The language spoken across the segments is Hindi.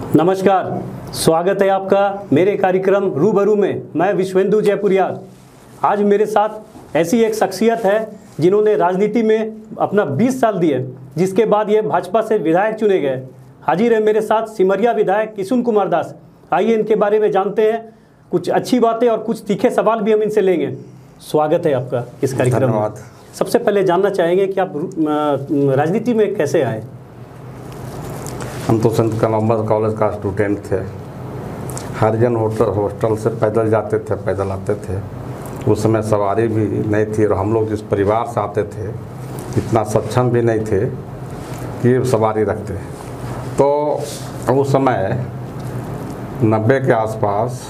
नमस्कार, स्वागत है आपका मेरे कार्यक्रम रूबरू में। मैं विश्वेंदु जयपुरिया। आज मेरे साथ ऐसी एक शख्सियत है जिन्होंने राजनीति में अपना 20 साल दिए, जिसके बाद ये भाजपा से विधायक चुने गए। हाजिर है मेरे साथ सिमरिया विधायक किशुन कुमार दास। आइए इनके बारे में जानते हैं, कुछ अच्छी बातें और कुछ तीखे सवाल भी हम इनसे लेंगे। स्वागत है आपका इस कार्यक्रम में। सबसे पहले जानना चाहेंगे कि आप राजनीति में कैसे आए? हम तो संत कलम्बस कॉलेज का स्टूडेंट थे। हरिजन हॉस्टल से पैदल जाते थे, पैदल आते थे। उस समय सवारी भी नहीं थी और हम लोग जिस परिवार से आते थे इतना सक्षम भी नहीं थे कि सवारी रखते। तो उस समय 90 के आसपास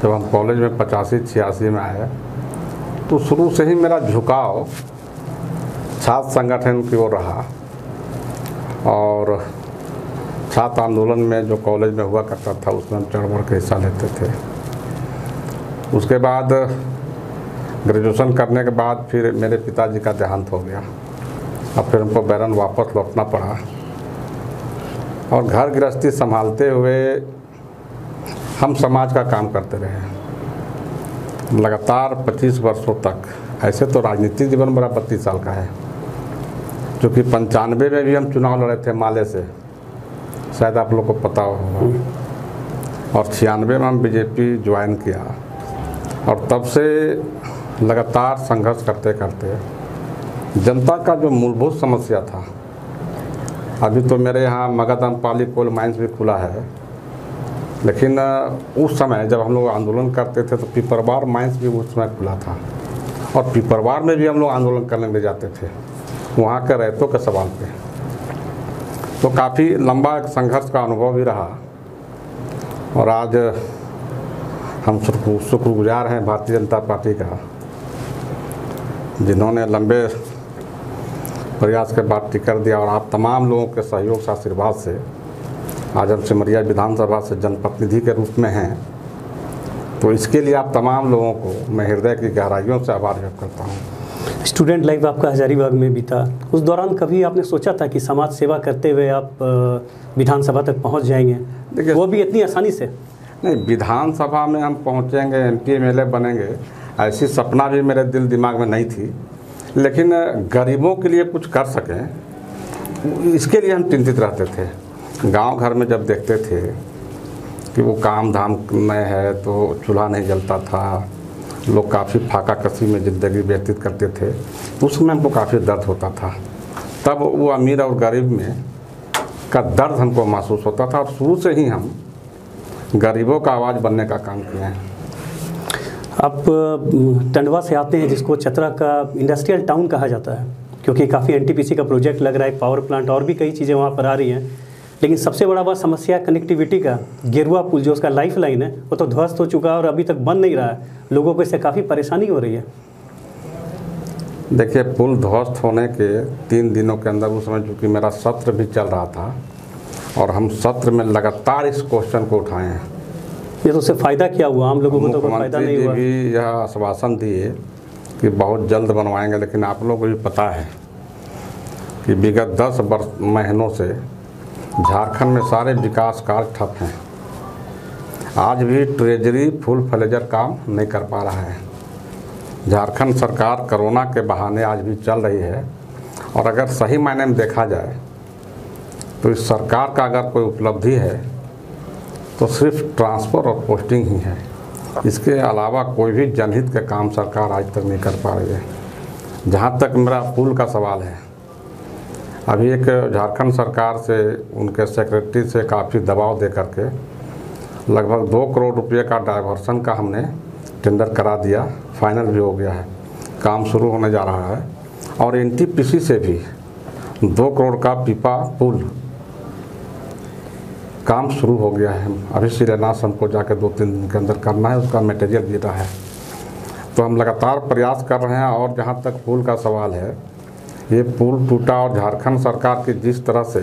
जब हम कॉलेज में 85-86 में आए तो शुरू से ही मेरा झुकाव छात्र संगठन की ओर रहा और छात्र आंदोलन में जो कॉलेज में हुआ करता था उसमें हम चढ़ बढ़ के हिस्सा लेते थे। उसके बाद ग्रेजुएशन करने के बाद फिर मेरे पिताजी का देहांत हो गया। अब फिर हमको बैरन वापस लौटना पड़ा और घर गृहस्थी संभालते हुए हम समाज का काम करते रहे लगातार 25 वर्षों तक। ऐसे तो राजनीतिक जीवन मेरा 32 साल का है, क्योंकि 95 में भी हम चुनाव लड़े थे माले से, शायद आप लोग को पता होगा। और 96 में हम बीजेपी ज्वाइन किया और तब से लगातार संघर्ष करते करते जनता का जो मूलभूत समस्या था, अभी तो मेरे यहाँ मगध अम्पाली कोल माइंस भी खुला है, लेकिन उस समय जब हम लोग आंदोलन करते थे तो पिपरवार माइंस भी उस समय खुला था और पिपरवार में भी हम लोग आंदोलन करने ले जाते थे वहाँ के रैयतों के सवाल पे। तो काफ़ी लंबा एक संघर्ष का अनुभव भी रहा और आज हम शुक्रगुजार हैं भारतीय जनता पार्टी का, जिन्होंने लंबे प्रयास के बाद टिकट दिया और आप तमाम लोगों के सहयोग से, आशीर्वाद से आज हम सिमरिया विधानसभा से जनप्रतिनिधि के रूप में हैं। तो इसके लिए आप तमाम लोगों को मैं हृदय की गहराइयों से आभार व्यक्त करता हूँ। स्टूडेंट लाइफ आपका हजारीबाग में बीता, उस दौरान कभी आपने सोचा था कि समाज सेवा करते हुए आप विधानसभा तक पहुंच जाएंगे? देखिए, वो भी इतनी आसानी से नहीं। विधानसभा में हम पहुंचेंगे, MP MLA बनेंगे, ऐसी सपना भी मेरे दिल दिमाग में नहीं थी। लेकिन गरीबों के लिए कुछ कर सकें, इसके लिए हम चिंतित रहते थे। गांव घर में जब देखते थे कि वो काम धाम में है तो चूल्हा नहीं जलता था, लोग काफ़ी फाका कसी में ज़िंदगी व्यतीत करते थे, उस समय हमको काफ़ी दर्द होता था। तब वो अमीर और गरीब में का दर्द हमको महसूस होता था और शुरू से ही हम गरीबों का आवाज़ बनने का काम किए हैं। आप टंडवा से आते हैं, जिसको चतरा का इंडस्ट्रियल टाउन कहा जाता है, क्योंकि काफ़ी NTPC का प्रोजेक्ट लग रहा है, पावर प्लांट और भी कई चीज़ें वहाँ पर आ रही हैं। लेकिन सबसे बड़ा बात समस्या कनेक्टिविटी का। गेरुआ पुल जो उसका लाइफ लाइन है वो तो ध्वस्त हो चुका है और अभी तक बन नहीं रहा है। लोगों को इससे काफ़ी परेशानी हो रही है। देखिए, पुल ध्वस्त होने के 3 दिनों के अंदर, उस समय चूँकि मेरा सत्र भी चल रहा था और हम सत्र में लगातार इस क्वेश्चन को उठाए हैं। ये तो उससे फ़ायदा क्या हुआ? आम लोगों को तो कोई फ़ायदा नहीं हुआ। भी यह आश्वासन दिए कि बहुत जल्द बनवाएंगे, लेकिन आप लोगों को भी पता है कि विगत 10 महीनों से झारखंड में सारे विकास कार्य ठप हैं। आज भी ट्रेजरी फुल फ्लेजर काम नहीं कर पा रहा है। झारखंड सरकार कोरोना के बहाने आज भी चल रही है और अगर सही मायने में देखा जाए तो इस सरकार का अगर कोई उपलब्धि है तो सिर्फ ट्रांसफ़र और पोस्टिंग ही है। इसके अलावा कोई भी जनहित के काम सरकार आज तक नहीं कर पा रही है। जहाँ तक मेरा पुल का सवाल है, अभी एक झारखंड सरकार से, उनके सेक्रेटरी से काफ़ी दबाव दे करके लगभग 2 करोड़ रुपये का डाइवर्सन का हमने टेंडर करा दिया, फाइनल भी हो गया है, काम शुरू होने जा रहा है। और NTPC से भी 2 करोड़ का पीपा पुल काम शुरू हो गया है। अभी शिलान्यास हमको जाकर 2-3 दिन के अंदर करना है, उसका मटेरियल भी रहा है। तो हम लगातार प्रयास कर रहे हैं। और जहाँ तक पुल का सवाल है, ये पुल टूटा और झारखंड सरकार की जिस तरह से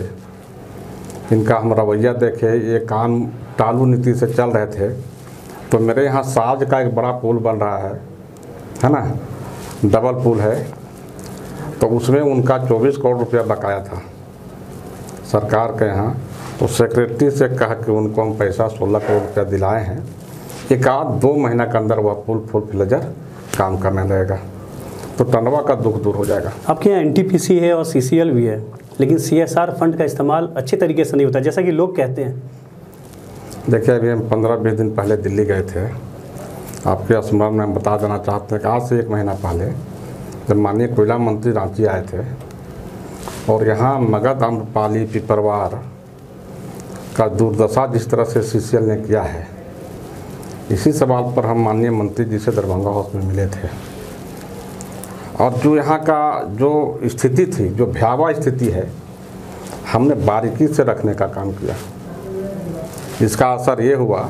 इनका हम रवैया देखे, ये काम टालू नीति से चल रहे थे। तो मेरे यहाँ साज का एक बड़ा पुल बन रहा है ना, डबल पुल है, तो उसमें उनका 24 करोड़ रुपया बकाया था सरकार के यहाँ। तो सेक्रेटरी से कहा कि उनको हम पैसा 16 करोड़ रुपया दिलाए हैं, 1-2 महीना के अंदर वह पुल फुल फ्लेजर काम करने लगेगा, तो टंडवा का दुख दूर हो जाएगा। आपके यहाँ NTPC है और CCL भी है, लेकिन CSR फंड का इस्तेमाल अच्छे तरीके से नहीं होता जैसा कि लोग कहते हैं। देखिए, अभी हम 15-20 दिन पहले दिल्ली गए थे। आपके स्मरण में हम बता देना चाहते हैं कि आज से 1 महीना पहले जब माननीय कोयला मंत्री रांची आए थे और यहाँ मगध, आम्रपाली, पिपरवार का दुर्दशा जिस तरह से CCL ने किया है, इसी सवाल पर हम माननीय मंत्री जी से दरभंगा हाउस में मिले थे। और जो यहाँ का जो स्थिति थी, जो भयावह स्थिति है, हमने बारीकी से रखने का काम किया। इसका असर ये हुआ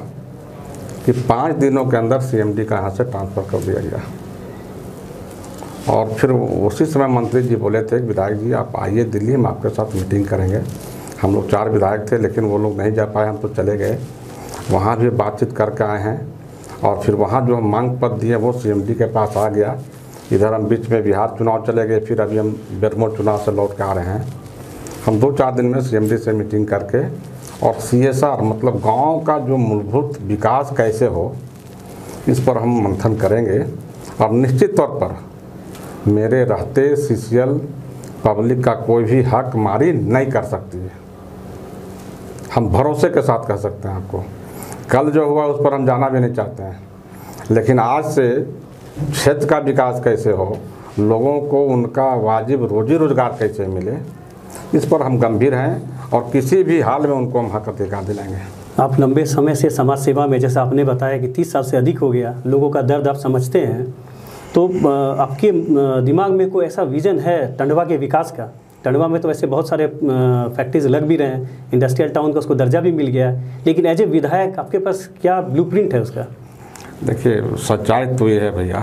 कि 5 दिनों के अंदर CMD का यहाँ से ट्रांसफ़र कर दिया गया। और फिर उसी समय मंत्री जी बोले थे, विधायक जी आप आइए दिल्ली, हम आपके साथ मीटिंग करेंगे। हम लोग 4 विधायक थे, लेकिन वो लोग नहीं जा पाए, हम तो चले गए। वहाँ भी बातचीत करके आए हैं और फिर वहाँ जो हम मांग पत्र दिए वो CMD के पास आ गया। इधर हम बीच में बिहार चुनाव चले गए, फिर अभी हम बेरमो चुनाव से लौट के आ रहे हैं। हम 2-4 दिन में CMD से मीटिंग करके और CSR मतलब गांव का जो मूलभूत विकास कैसे हो, इस पर हम मंथन करेंगे। और निश्चित तौर पर मेरे रहते CCL पब्लिक का कोई भी हक मारी नहीं कर सकती है, हम भरोसे के साथ कह सकते हैं आपको। कल जो हुआ उस पर हम जाना भी नहीं चाहते हैं, लेकिन आज से क्षेत्र का विकास कैसे हो, लोगों को उनका वाजिब रोजी रोजगार कैसे मिले, इस पर हम गंभीर हैं और किसी भी हाल में उनको हम हक अधिकार दिलाएंगे। आप लंबे समय से समाज सेवा में, जैसा आपने बताया कि 30 साल से अधिक हो गया, लोगों का दर्द आप समझते हैं, तो आपके दिमाग में कोई ऐसा विज़न है टंडवा के विकास का? टंडवा में तो वैसे बहुत सारे फैक्ट्रीज लग भी रहे हैं, इंडस्ट्रियल टाउन का उसको दर्जा भी मिल गया है, लेकिन एज ए विधायक आपके पास क्या ब्लूप्रिंट है उसका? देखिए, सच्चाई तो ये है भैया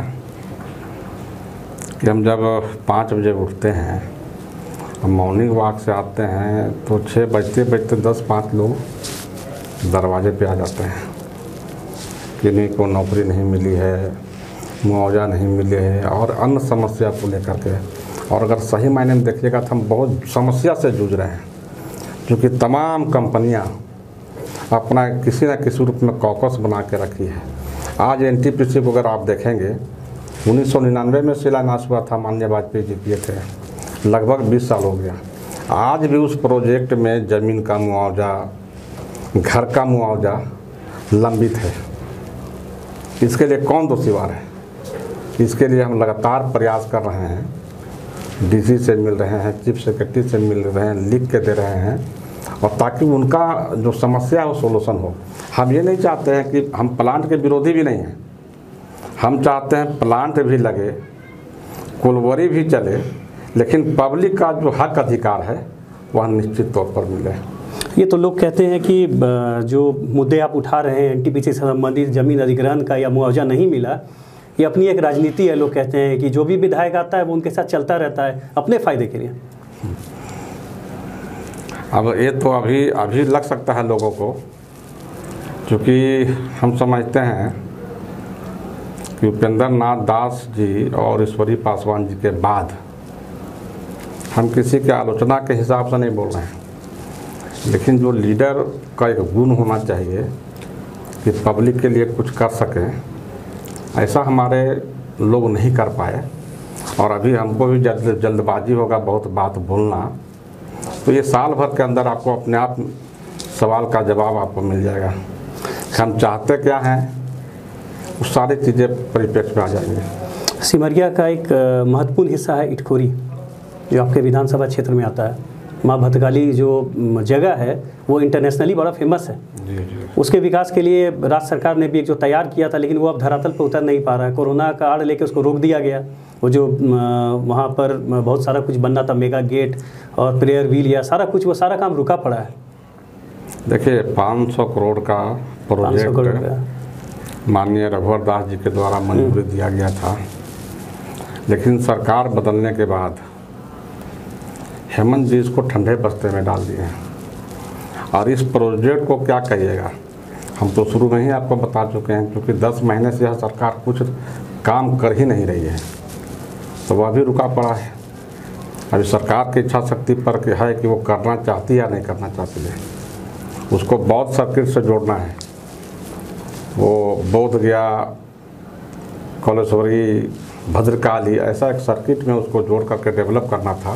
कि हम जब 5 बजे उठते हैं, हम मॉर्निंग वॉक से आते हैं, तो 6 बजते 10-5 लोग दरवाजे पे आ जाते हैं। किन्हीं को नौकरी नहीं मिली है, मुआवजा नहीं मिले है और अन्य समस्या को लेकर के। और अगर सही मायने में देखिएगा तो हम बहुत समस्या से जूझ रहे हैं, क्योंकि तमाम कंपनियां अपना किसी न किसी रूप में कॉकस बना के रखी है। आज NTPC को अगर आप देखेंगे, 1999 में शिलान्यास हुआ था, माननीय वाजपेयी जी किए थे, लगभग 20 साल हो गया। आज भी उस प्रोजेक्ट में ज़मीन का मुआवजा, घर का मुआवजा लंबित है। इसके लिए कौन दोषीवार है? इसके लिए हम लगातार प्रयास कर रहे हैं, DC से मिल रहे हैं, चीफ सेक्रेटरी से मिल रहे हैं, लिख के दे रहे हैं, और ताकि उनका जो समस्या है वो सोल्यूशन हो। हम ये नहीं चाहते हैं कि हम प्लांट के विरोधी भी नहीं हैं, हम चाहते हैं प्लांट भी लगे, कुलवरी भी चले, लेकिन पब्लिक का जो हक अधिकार है वह निश्चित तौर पर मिले। ये तो लोग कहते हैं कि जो मुद्दे आप उठा रहे हैं NTPC से संबंधित, जमीन अधिग्रहण का या मुआवजा नहीं मिला, ये अपनी एक राजनीति है। लोग कहते हैं कि जो भी विधायक आता है वो उनके साथ चलता रहता है अपने फ़ायदे के लिए। अब ये तो अभी लग सकता है लोगों को, क्योंकि हम समझते हैं कि उपेंद्र नाथ दास जी और ईश्वरी पासवान जी के बाद हम किसी के आलोचना के हिसाब से नहीं बोल रहे हैं, लेकिन जो लीडर का एक गुण होना चाहिए कि पब्लिक के लिए कुछ कर सकें, ऐसा हमारे लोग नहीं कर पाए। और अभी हमको भी जल्दबाजी होगा बहुत बात बोलना, तो ये साल भर के अंदर आपको अपने आप सवाल का जवाब आपको मिल जाएगा। हम चाहते क्या हैं, वो सारी चीज़ें परिप्रेक्ष्य में आ जाएंगी। सिमरिया का एक महत्वपूर्ण हिस्सा है इटखोरी, जो आपके विधानसभा क्षेत्र में आता है। माँ भतकाली जो जगह है वो इंटरनेशनली बड़ा फेमस है। उसके विकास के लिए राज्य सरकार ने भी एक जो तैयार किया था, लेकिन वो अब धरातल पर उतर नहीं पा रहा है। कोरोना का आड़ लेके उसको रोक दिया गया। वो जो वहाँ पर बहुत सारा कुछ बनना था, मेगा गेट और प्रेयर व्हील या सारा कुछ, वो सारा काम रुका पड़ा है। देखिए, 500 करोड़ का प्रोजेक्ट माननीय रघुवर दास जी के द्वारा मंजूरी दिया गया था, लेकिन सरकार बदलने के बाद हेमंत जी इसको ठंडे बस्ते में डाल दिए हैं। और इस प्रोजेक्ट को क्या कहिएगा, हम तो शुरू में ही आपको बता चुके हैं, क्योंकि 10 महीने से यह सरकार कुछ काम कर ही नहीं रही है, तो वह भी रुका पड़ा है। अभी सरकार की इच्छा शक्ति पर है कि वो करना चाहती है या नहीं करना चाहती है। उसको बौद्ध सर्किट से जोड़ना है। वो बोध गया, कौलेश्वरी, भद्रकाली, ऐसा एक सर्किट में उसको जोड़ करके डेवलप करना था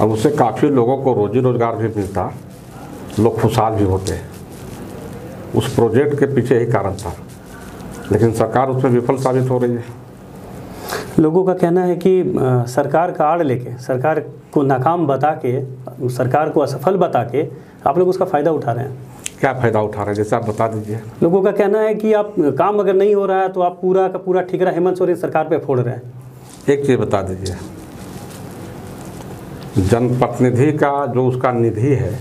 और उससे काफ़ी लोगों को रोजी रोज़गार भी मिलता, लोग खुशहाल भी होते। उस प्रोजेक्ट के पीछे यही कारण था, लेकिन सरकार उसमें विफल साबित हो रही है। लोगों का कहना है कि सरकार का आड़ लेके, सरकार को नाकाम बता के, सरकार को असफल बता के आप लोग उसका फ़ायदा उठा रहे हैं। क्या फ़ायदा उठा रहे हैं, जैसे आप बता दीजिए। लोगों का कहना है कि आप काम अगर नहीं हो रहा है तो आप पूरा का पूरा ठिकरा हेमंत सोरेन सरकार पे फोड़ रहे हैं। एक चीज़ बता दीजिए, जनप्रतिनिधि का जो उसका निधि है,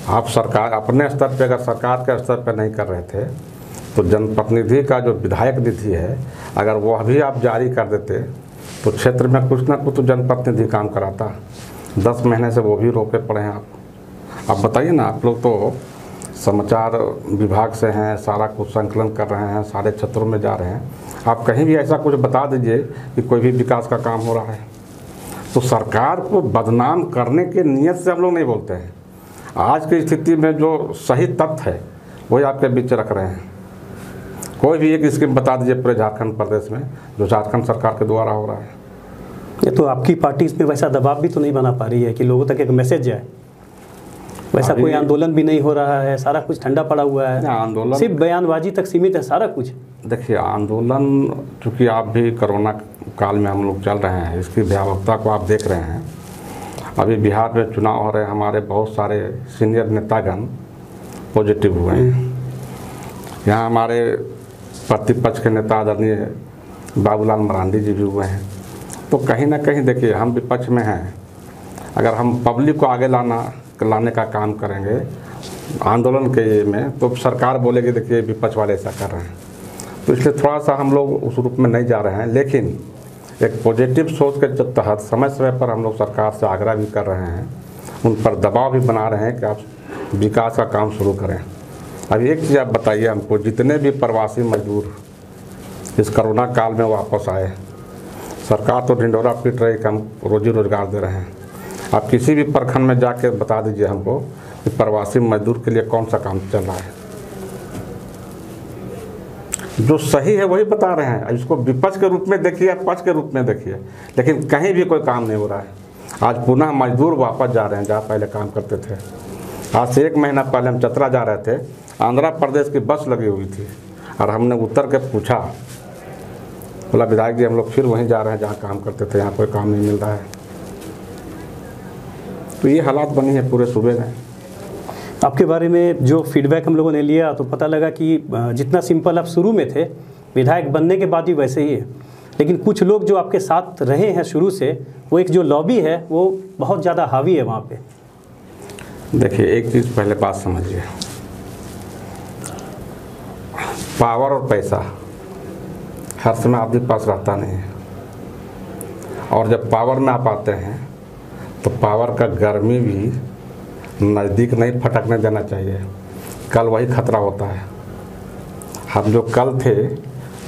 आप सरकार अपने स्तर पे अगर सरकार के स्तर पे नहीं कर रहे थे तो जनप्रतिनिधि का जो विधायक निधि है, अगर वह भी आप जारी कर देते तो क्षेत्र में कुछ ना कुछ तो जनप्रतिनिधि काम कराता। 10 महीने से वो भी रोके पड़े हैं आप बताइए ना। आप लोग तो समाचार विभाग से हैं, सारा कुछ संकलन कर रहे हैं, सारे क्षेत्रों में जा रहे हैं, आप कहीं भी ऐसा कुछ बता दीजिए कि कोई भी विकास का काम हो रहा है। तो सरकार को बदनाम करने के नियत से हम लोग नहीं बोलते हैं। आज की स्थिति में जो सही तथ्य है वही आपके बीच रख रहे हैं। कोई भी एक स्कीम बता दीजिए पूरे झारखंड प्रदेश में जो झारखंड सरकार के द्वारा हो रहा है। ये तो आपकी पार्टी इसमें वैसा दबाव भी तो नहीं बना पा रही है कि लोगों तक एक मैसेज जाए। वैसा कोई आंदोलन भी नहीं हो रहा है, सारा कुछ ठंडा पड़ा हुआ है, आंदोलन सिर्फ बयानबाजी तक सीमित है सारा कुछ। देखिए, आंदोलन चूँकि आप भी कोरोना काल में हम लोग चल रहे हैं, इसकी भयावहता को आप देख रहे हैं। अभी बिहार में चुनाव हो रहे हैं, हमारे बहुत सारे सीनियर नेतागण पॉजिटिव हुए हैं। यहाँ हमारे प्रतिपक्ष के नेता आदरणीय बाबूलाल मरांडी जी भी हुए हैं। तो कहीं ना कहीं देखिए, हम विपक्ष में हैं, अगर हम पब्लिक को आगे लाने का काम करेंगे आंदोलन के में, तो सरकार बोलेगी देखिए विपक्ष वाले ऐसा कर रहे हैं। तो इसलिए थोड़ा सा हम लोग उस रूप में नहीं जा रहे हैं, लेकिन एक पॉजिटिव सोच के तहत समय समय पर हम लोग सरकार से आग्रह भी कर रहे हैं, उन पर दबाव भी बना रहे हैं कि आप विकास का काम शुरू करें। अब एक चीज़ आप बताइए हमको, जितने भी प्रवासी मजदूर इस कोरोना काल में वापस आए, सरकार तो ढिंढोरा पीट रही कि हम रोजी रोजगार दे रहे हैं। आप किसी भी प्रखंड में जाके बता दीजिए हमको कि प्रवासी मजदूर के लिए कौन सा काम चल रहा है। जो सही है वही बता रहे हैं, इसको विपक्ष के रूप में देखिए, पक्ष के रूप में देखिए, लेकिन कहीं भी कोई काम नहीं हो रहा है। आज पुनः मजदूर वापस जा रहे हैं जहाँ पहले काम करते थे। आज से 1 महीना पहले हम चतरा जा रहे थे, आंध्र प्रदेश की बस लगी हुई थी और हमने उतर के पूछा, बोला विधायक जी हम लोग फिर वहीं जा रहे हैं जहाँ काम करते थे, यहाँ कोई काम नहीं मिल रहा है। तो ये हालात बनी है पूरे सूबे में। आपके बारे में जो फीडबैक हम लोगों ने लिया तो पता लगा कि जितना सिंपल आप शुरू में थे, विधायक बनने के बाद भी वैसे ही है, लेकिन कुछ लोग जो आपके साथ रहे हैं शुरू से, वो एक जो लॉबी है वो बहुत ज़्यादा हावी है वहाँ पे। देखिए, एक चीज़ पहले बात समझिए, पावर और पैसा हर समय आपके पास रहता नहीं है, और जब पावर में आप आते हैं तो पावर का गर्मी भी नज़दीक नहीं फटकने देना चाहिए। कल वही खतरा होता है। हम जो कल थे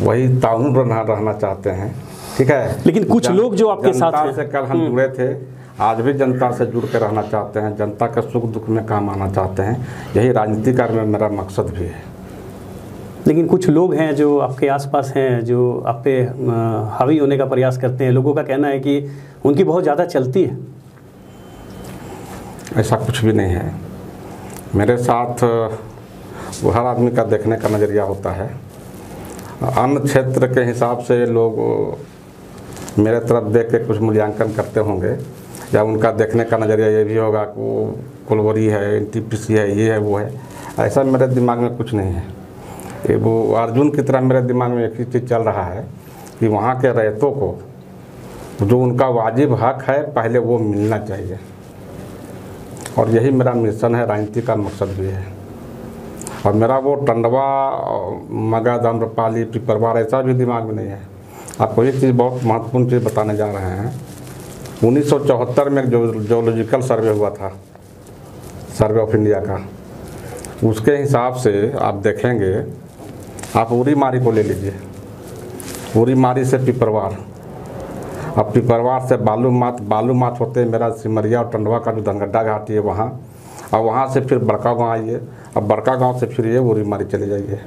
वही ताउन रहना चाहते हैं, ठीक है। लेकिन कुछ लोग जो आपके साथ हैं, से कल हम जुड़े थे, आज भी जनता से जुड़ के रहना चाहते हैं, जनता के सुख दुख में काम आना चाहते हैं। यही राजनीति का मेरा मकसद भी है। लेकिन कुछ लोग हैं जो आपके आसपास हैं, जो आप पे हावी होने का प्रयास करते हैं। लोगों का कहना है कि उनकी बहुत ज़्यादा चलती है। ऐसा कुछ भी नहीं है। मेरे साथ वो हर आदमी का देखने का नज़रिया होता है। अन्य क्षेत्र के हिसाब से लोग मेरे तरफ देख के कुछ मूल्यांकन करते होंगे, या उनका देखने का नज़रिया ये भी होगा कि वो कुलवरी है, NTPC है, ये है, वो है। ऐसा मेरे दिमाग में कुछ नहीं है। ये वो अर्जुन की तरह मेरे दिमाग में एक ही चीज़ चल रहा है कि वहाँ के रैयतों को जो उनका वाजिब हक है पहले वो मिलना चाहिए, और यही मेरा मिशन है, राजनीति का मकसद भी है। और मेरा वो टंडवा, मगध, आम्रपाली, पिपरवार ऐसा भी दिमाग में नहीं है। आपको एक चीज़, बहुत महत्वपूर्ण चीज़ बताने जा रहे हैं। 1974 में एक जोलॉजिकल सर्वे हुआ था, सर्वे ऑफ इंडिया का। उसके हिसाब से आप देखेंगे, आप उरीमारी को ले लीजिए, उरीमारी से पिपरवार, अब पिपरवार से बालूमाथ होते मेरा सिमरिया और टंडवा का जो धनगड्डा घाटी है वहाँ, और वहाँ से फिर बड़का गाँव आइए, अब बड़का गाँव से फिर ये वो मारी चले जाइए।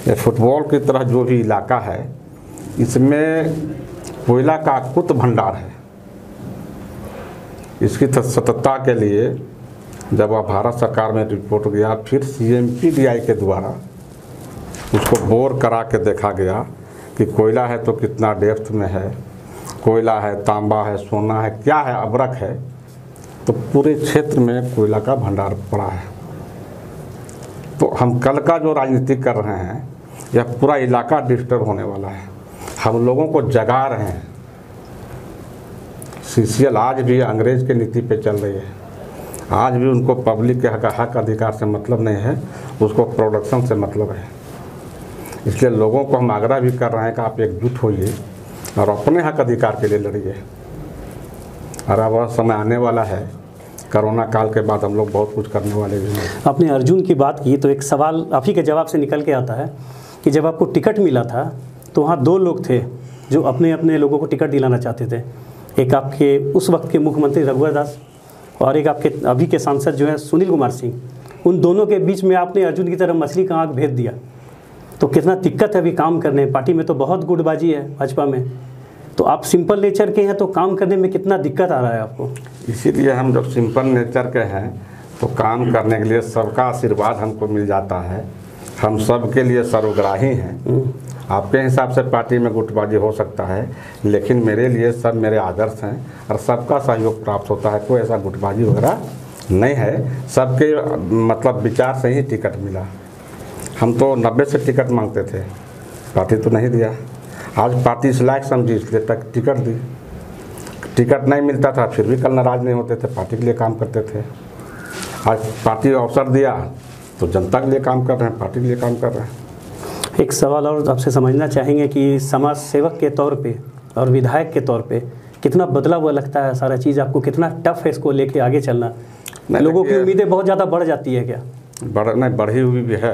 ये फुटबॉल की तरह जो भी इलाका है इसमें कोयला का अकुत भंडार है। इसकी सततता के लिए जब वह भारत सरकार में रिपोर्ट गया, फिर CMPDI के द्वारा उसको बोर करा के देखा गया कि कोयला है तो कितना डेप्थ में है, कोयला है, तांबा है, सोना है, क्या है, अबरक है, तो पूरे क्षेत्र में कोयला का भंडार पड़ा है। तो हम कल का जो राजनीति कर रहे हैं यह पूरा इलाका डिस्टर्ब होने वाला है। हम लोगों को जगा रहे हैं। CCL आज भी अंग्रेज की नीति पे चल रही है। आज भी उनको पब्लिक के हक अधिकार से मतलब नहीं है, उसको प्रोडक्शन से मतलब है। इसलिए लोगों को हम आग्रह भी कर रहे हैं कि आप एकजुट होइए और अपने हक अधिकार के लिए लड़िए। और अब वह समय आने वाला है, कोरोना काल के बाद हम लोग बहुत कुछ करने वाले भी हैं। आपने अर्जुन की बात की तो एक सवाल आप ही के जवाब से निकल के आता है कि जब आपको टिकट मिला था तो वहाँ 2 लोग थे जो अपने अपने लोगों को टिकट दिलाना चाहते थे। एक आपके उस वक्त के मुख्यमंत्री रघुवर दास और एक आपके अभी के सांसद जो हैं सुनील कुमार सिंह। उन दोनों के बीच में आपने अर्जुन की तरह मछली का आँख भेद दिया। तो कितना दिक्कत है अभी काम करने। पार्टी में तो बहुत गुटबाजी है भाजपा में, तो आप सिंपल नेचर के हैं तो काम करने में कितना दिक्कत आ रहा है आपको? इसीलिए हम जब सिंपल नेचर के हैं तो काम करने के लिए सबका आशीर्वाद हमको मिल जाता है। हम सब के लिए सर्वग्राही हैं। आपके हिसाब से पार्टी में गुटबाजी हो सकता है, लेकिन मेरे लिए सब मेरे आदर्श हैं और सबका सहयोग प्राप्त होता है। कोई ऐसा गुटबाजी वगैरह नहीं है। सबके मतलब विचार से ही टिकट मिला। हम तो 90 से टिकट मांगते थे, पार्टी तो नहीं दिया। आज पार्टी इस लायक समझी इसलिए तक टिकट दी। टिकट नहीं मिलता था फिर भी कल नाराज़ नहीं होते थे, पार्टी के लिए काम करते थे। आज पार्टी अवसर दिया तो जनता के लिए काम कर रहे हैं, पार्टी के लिए काम कर रहे हैं। एक सवाल और आपसे समझना चाहेंगे कि समाज सेवक के तौर पे और विधायक के तौर पे कितना बदला हुआ लगता है सारा चीज़ आपको? कितना टफ है इसको लेके आगे चलना? लोगों की उम्मीदें बहुत ज़्यादा बढ़ जाती है क्या? बढ़ी हुई भी है,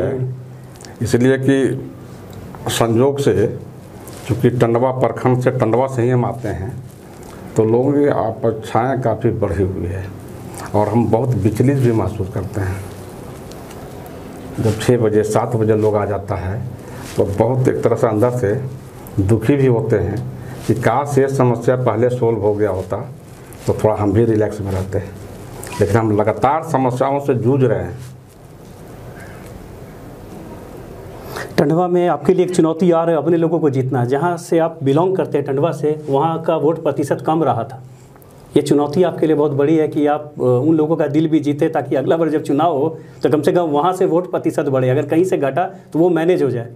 इसलिए कि संजोग से चूँकि टंडवा प्रखंड से टंडवा से ही हम आते हैं तो लोगों की अपेक्षाएँ काफ़ी बढ़ी हुई है और हम बहुत विचलित भी महसूस करते हैं। जब 6 बजे 7 बजे लोग आ जाता है तो बहुत एक तरह से अंदर से दुखी भी होते हैं कि काश ये समस्या पहले सोल्व हो गया होता तो थोड़ा हम भी रिलैक्स में रहते हैं। लेकिन हम लगातार समस्याओं से जूझ रहे हैं। टंडवा में आपके लिए एक चुनौती आ रही है अपने लोगों को जीतना। जहाँ से आप बिलोंग करते हैं टंडवा से, वहाँ का वोट प्रतिशत कम रहा था। ये चुनौती आपके लिए बहुत बड़ी है कि आप उन लोगों का दिल भी जीते ताकि अगला बार जब चुनाव हो तो कम से कम वहाँ से वोट प्रतिशत बढ़े। अगर कहीं से घटा तो वो मैनेज हो जाए।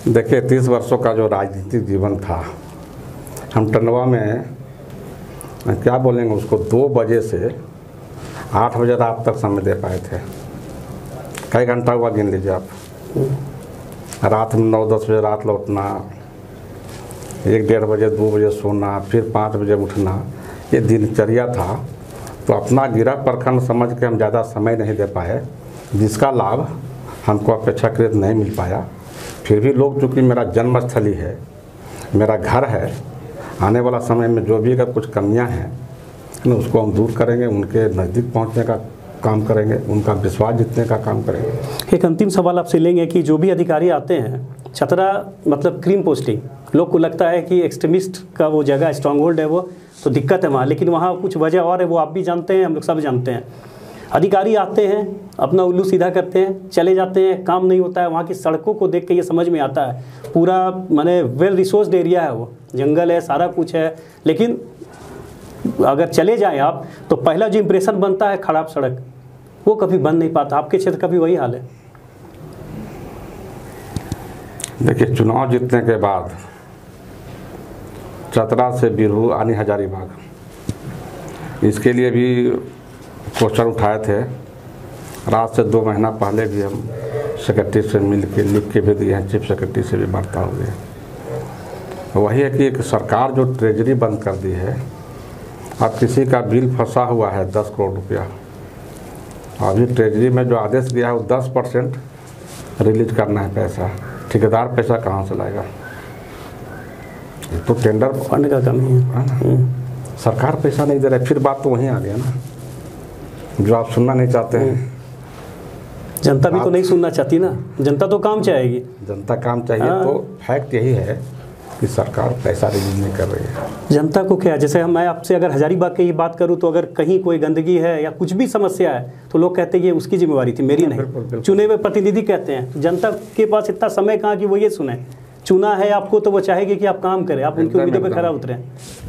देखिए 30 वर्षों का जो राजनीतिक जीवन था, हम टंडवा में क्या बोलेंगे उसको 2 बजे से 8 बजे रात तक समय दे पाए थे। कई घंटा हुआ गिन लीजिए आप। रात में 9-10 बजे रात लौटना, 1-1:30 बजे 2 बजे सोना, फिर 5 बजे उठना, ये दिनचर्या था। तो अपना गिरा प्रखंड समझ के हम ज़्यादा समय नहीं दे पाए, जिसका लाभ हमको अपेक्षाकृत नहीं मिल पाया। फिर भी लोग, चूँकि मेरा जन्मस्थली है, मेरा घर है, आने वाला समय में जो भी अगर कुछ कमियां हैं ना उसको हम दूर करेंगे, उनके नज़दीक पहुंचने का काम करेंगे, उनका विश्वास जीतने का काम करेंगे। एक अंतिम सवाल आपसे लेंगे कि जो भी अधिकारी आते हैं, छतरा मतलब क्रीम पोस्टिंग, लोग को लगता है कि एक्सट्रीमिस्ट का वो जगह स्ट्रॉन्ग होल्ड है, वो तो दिक्कत है वहाँ, लेकिन वहाँ कुछ वजह और है, वो आप भी जानते हैं, हम लोग सब जानते हैं। अधिकारी आते हैं, अपना उल्लू सीधा करते हैं, चले जाते हैं, काम नहीं होता है। वहाँ की सड़कों को देख के ये समझ में आता है, पूरा माने वेल रिसोर्स्ड एरिया है, वो जंगल है, सारा कुछ है, लेकिन अगर चले जाएं आप तो पहला जो इम्प्रेशन बनता है खराब सड़क, वो कभी बन नहीं पाता। आपके क्षेत्र का भी वही हाल है। देखिए, चुनाव जीतने के बाद चतरा से बिरहू आनी हजारीबाग, इसके लिए भी पोस्टर उठाए थे। रात से 2 महीना पहले भी हम सेक्रेटरी से मिल के लिख के भी दिए हैं, चीफ सेक्रेटरी से भी वार्ता हो गई। वही है कि एक सरकार जो ट्रेजरी बंद कर दी है, अब किसी का बिल फंसा हुआ है 10 करोड़ रुपया, अभी ट्रेजरी में जो आदेश दिया है वो 10% रिलीज करना है पैसा। ठेकेदार पैसा कहाँ से लाएगा? तो टेंडर फंड का कमी है ना, सरकार पैसा नहीं दे रहा है। फिर बात तो वहीं आ गया ना। जो आप सुनना नहीं चाहते हैं। जनता भी तो नहीं सुनना चाहती ना, जनता तो काम चाहेगी। जनता काम चाहिए तो फैक्ट यही है कि सरकार पैसा रिलीज नहीं कर रही है। जनता को क्या, जैसे मैं आपसे अगर हजारीबाग की बात करूं तो अगर कहीं कोई गंदगी है या कुछ भी समस्या है तो लोग कहते हैं ये उसकी जिम्मेवारी थी, मेरी नहीं। बिल्कुल, बिल्कुल। चुने हुए प्रतिनिधि कहते हैं, तो जनता के पास इतना समय कहाँ कि वो ये सुने। चुना है आपको तो वो चाहेगी कि आप काम करें, आप उनकी उम्मीदों पर खरा उतरें।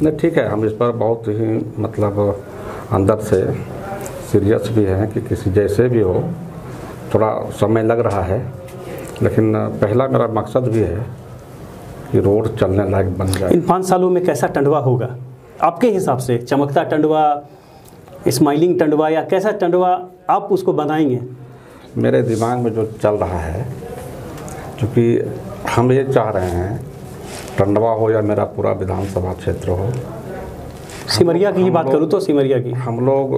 नहीं ठीक है, हम इस पर बहुत ही मतलब अंदर से सीरियस भी हैं कि किसी जैसे भी हो, थोड़ा समय लग रहा है, लेकिन पहला मेरा मकसद भी है कि रोड चलने लायक बन जाए। इन 5 सालों में कैसा टंडवा होगा आपके हिसाब से? चमकता टंडवा, स्माइलिंग टंडवा, या कैसा टंडवा आप उसको बनाएंगे? मेरे दिमाग में जो चल रहा है, क्योंकि हम ये चाह रहे हैं टंडवा हो या मेरा पूरा विधानसभा क्षेत्र हो, सिमरिया की ही बात करूँ तो सिमरिया की, हम लोग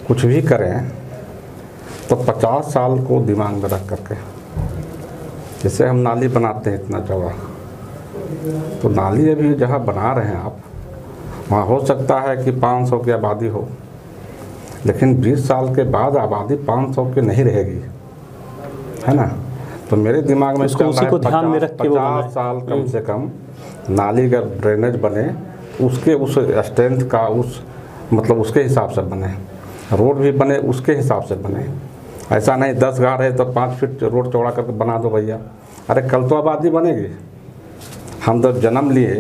कुछ भी करें तो 50 साल को दिमाग में रख करके, जैसे हम नाली बनाते हैं इतना चौड़ा, तो नाली अभी जहाँ बना रहे हैं आप, वहाँ हो सकता है कि 500 की आबादी हो, लेकिन 20 साल के बाद आबादी 500 की नहीं रहेगी, है ना। तो मेरे दिमाग में उसको उसी को ध्यान में रख के 50 साल कम से कम नाली का ड्रेनेज बने, उसके उस स्ट्रेंथ का उस मतलब उसके हिसाब से बने, रोड भी बने उसके हिसाब से बने। ऐसा नहीं 10 गाड़ है तो 5 फीट रोड चौड़ा करके बना दो भैया, अरे कल तो आबादी बनेगी। हम जब जन्म लिए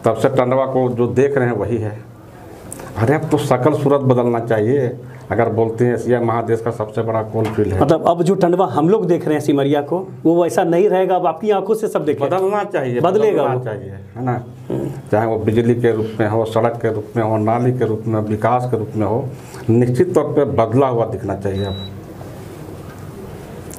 तब से टंडवा को जो देख रहे हैं वही है। अरे अब तो सकल सूरत बदलना चाहिए। अगर बोलते हैं एशिया महादेश का सबसे बड़ा कोल फील्ड है, मतलब अब जो टंडवा हम लोग देख रहे हैं सिमरिया को, वो वैसा नहीं रहेगा। अब आपकी आंखों से सब देखें, बदलना चाहिए, बदलेगा बदलना वो। चाहिए, है ना। चाहे वो बिजली के रूप में हो, सड़क के रूप में हो, नाली के रूप में, विकास के रूप में हो, निश्चित तौर पे बदला हुआ दिखना चाहिए। अब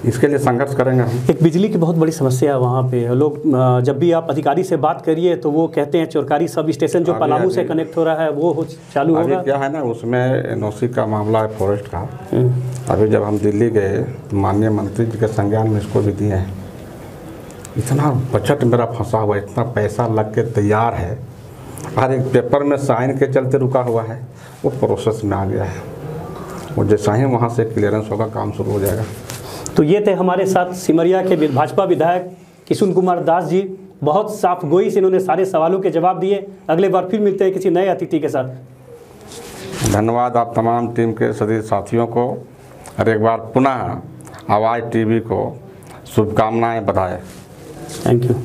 इसके लिए संघर्ष करेंगे हम। एक बिजली की बहुत बड़ी समस्या है वहाँ पे। लोग जब भी आप अधिकारी से बात करिए तो वो कहते हैं चोरकारी सब स्टेशन जो पलामू से कनेक्ट हो रहा है वो चालू होगा। क्या है ना, उसमें एनओसी का मामला है फॉरेस्ट का। अभी जब हम दिल्ली गए तो माननीय मंत्री जी के संज्ञान में इसको भी दिए हैं। इतना बजट मेरा फंसा हुआ है, इतना पैसा लग के तैयार है, हर एक पेपर में साइन के चलते रुका हुआ है, वो प्रोसेस में आ गया है। वो जैसा ही वहाँ से क्लियरेंस होगा काम शुरू हो जाएगा। तो ये थे हमारे साथ सिमरिया के भाजपा विधायक किशुन कुमार दास जी। बहुत साफ गोई से इन्होंने सारे सवालों के जवाब दिए। अगले बार फिर मिलते हैं किसी नए अतिथि के साथ। धन्यवाद आप तमाम टीम के सभी साथियों को, और एक बार पुनः आवाज़ टीवी को शुभकामनाएं, बधाई। Thank you.